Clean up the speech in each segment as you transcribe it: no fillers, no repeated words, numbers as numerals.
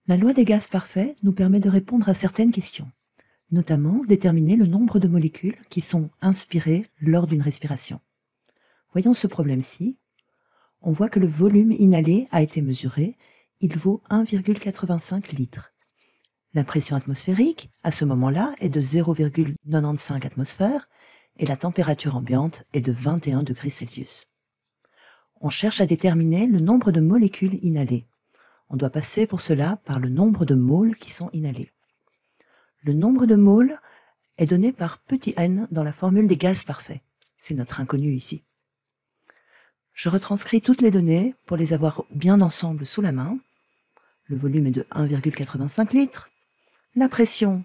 La loi des gaz parfaits nous permet de répondre à certaines questions, notamment déterminer le nombre de molécules qui sont inspirées lors d'une respiration. Voyons ce problème-ci. On voit que le volume inhalé a été mesuré, il vaut 1,85 litres. La pression atmosphérique, à ce moment-là, est de 0,95 atmosphères et la température ambiante est de 21 degrés Celsius. On cherche à déterminer le nombre de molécules inhalées. On doit passer pour cela par le nombre de moles qui sont inhalés. Le nombre de moles est donné par petit n dans la formule des gaz parfaits. C'est notre inconnu ici. Je retranscris toutes les données pour les avoir bien ensemble sous la main. Le volume est de 1,85 litres. La pression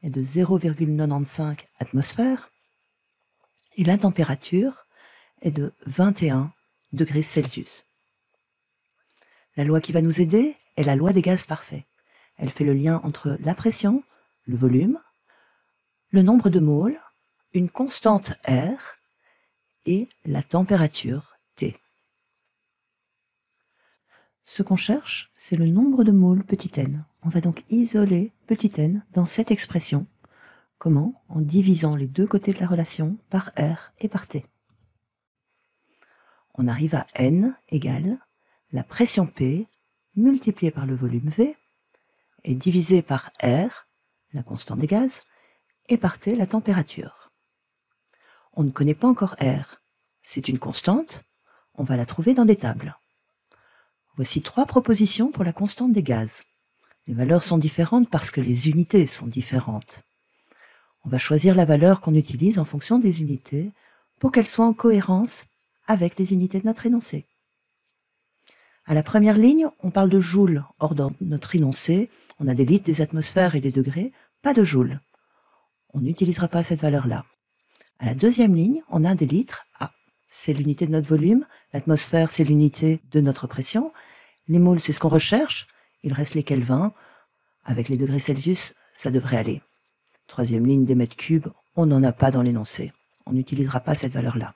est de 0,95 atmosphères. Et la température est de 21 degrés Celsius. La loi qui va nous aider est la loi des gaz parfaits. Elle fait le lien entre la pression, le volume, le nombre de moles, une constante R et la température T. Ce qu'on cherche, c'est le nombre de moles petit n. On va donc isoler petit n dans cette expression. Comment? En divisant les deux côtés de la relation par R et par T. On arrive à N égale la pression P multipliée par le volume V et divisé par R, la constante des gaz, et par T, la température. On ne connaît pas encore R. C'est une constante, on va la trouver dans des tables. Voici 3 propositions pour la constante des gaz. Les valeurs sont différentes parce que les unités sont différentes. On va choisir la valeur qu'on utilise en fonction des unités pour qu'elle soit en cohérence avec les unités de notre énoncé. À la première ligne, on parle de joules. Or, dans notre énoncé, on a des litres, des atmosphères et des degrés, pas de joules. On n'utilisera pas cette valeur-là. À la deuxième ligne, on a des litres. Ah, c'est l'unité de notre volume. L'atmosphère, c'est l'unité de notre pression. Les moles, c'est ce qu'on recherche. Il reste les kelvins. Avec les degrés Celsius, ça devrait aller. Troisième ligne, des mètres cubes, on n'en a pas dans l'énoncé. On n'utilisera pas cette valeur-là.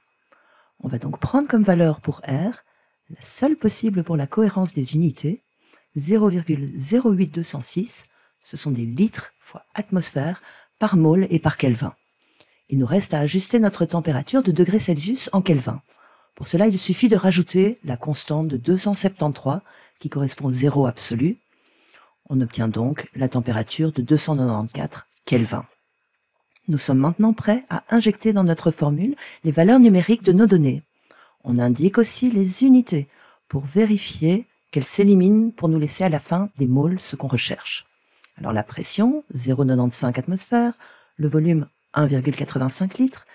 On va donc prendre comme valeur pour R, la seule possible pour la cohérence des unités, 0,08206, ce sont des litres fois atmosphère par mole et par kelvin. Il nous reste à ajuster notre température de degrés Celsius en kelvin. Pour cela, il suffit de rajouter la constante de 273 qui correspond au zéro absolu. On obtient donc la température de 294 Kelvin. Nous sommes maintenant prêts à injecter dans notre formule les valeurs numériques de nos données. On indique aussi les unités pour vérifier qu'elles s'éliminent pour nous laisser à la fin des moles ce qu'on recherche. Alors la pression, 0,95 atmosphères, le volume 1,85 litres,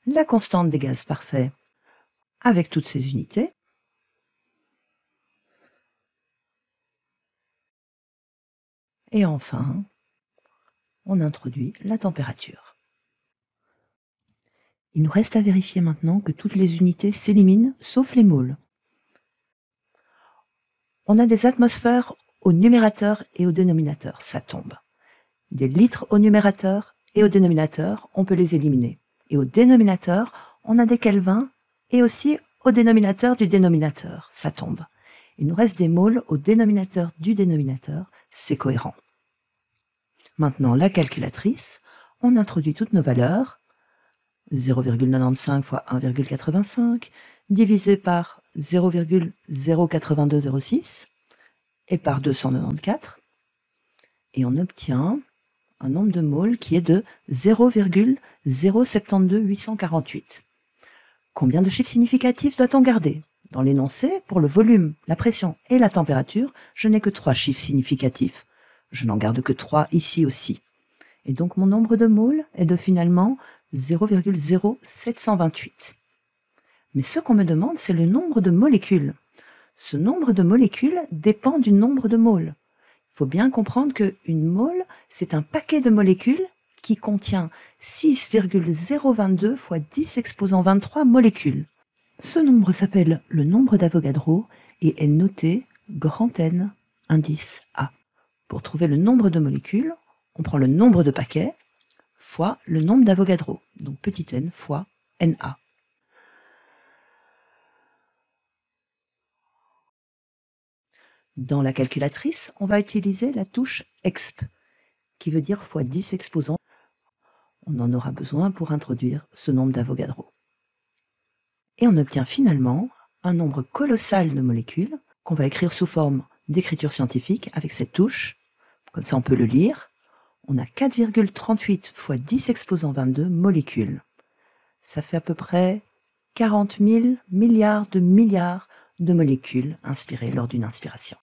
la constante des gaz parfaits avec toutes ces unités, et enfin, on introduit la température. Il nous reste à vérifier maintenant que toutes les unités s'éliminent, sauf les moles. On a des atmosphères au numérateur et au dénominateur, ça tombe. Des litres au numérateur et au dénominateur, on peut les éliminer. Et au dénominateur, on a des kelvins et aussi au dénominateur du dénominateur, ça tombe. Il nous reste des moles au dénominateur du dénominateur, c'est cohérent. Maintenant, la calculatrice, on introduit toutes nos valeurs, 0,95 fois 1,85 divisé par 0,08206 et par 294, et on obtient un nombre de moles qui est de 0,072848. Combien de chiffres significatifs doit-on garder? Dans l'énoncé, pour le volume, la pression et la température, je n'ai que 3 chiffres significatifs. Je n'en garde que 3 ici aussi. Et donc mon nombre de moles est de finalement 0,0728. Mais ce qu'on me demande, c'est le nombre de molécules. Ce nombre de molécules dépend du nombre de moles. Il faut bien comprendre qu'une mole, c'est un paquet de molécules qui contient 6,022 fois 10 exposant 23 molécules. Ce nombre s'appelle le nombre d'Avogadro et est noté grand N, indice A. Pour trouver le nombre de molécules, on prend le nombre de paquets fois le nombre d'Avogadro, donc petit n fois Na. Dans la calculatrice, on va utiliser la touche exp, qui veut dire x 10 exposants. On en aura besoin pour introduire ce nombre d'Avogadro. Et on obtient finalement un nombre colossal de molécules qu'on va écrire sous forme d'écriture scientifique avec cette touche. Comme ça, on peut le lire. On a 4,38 x 10 exposant 22 molécules. Ça fait à peu près 40 000 milliards de molécules inspirées lors d'une inspiration.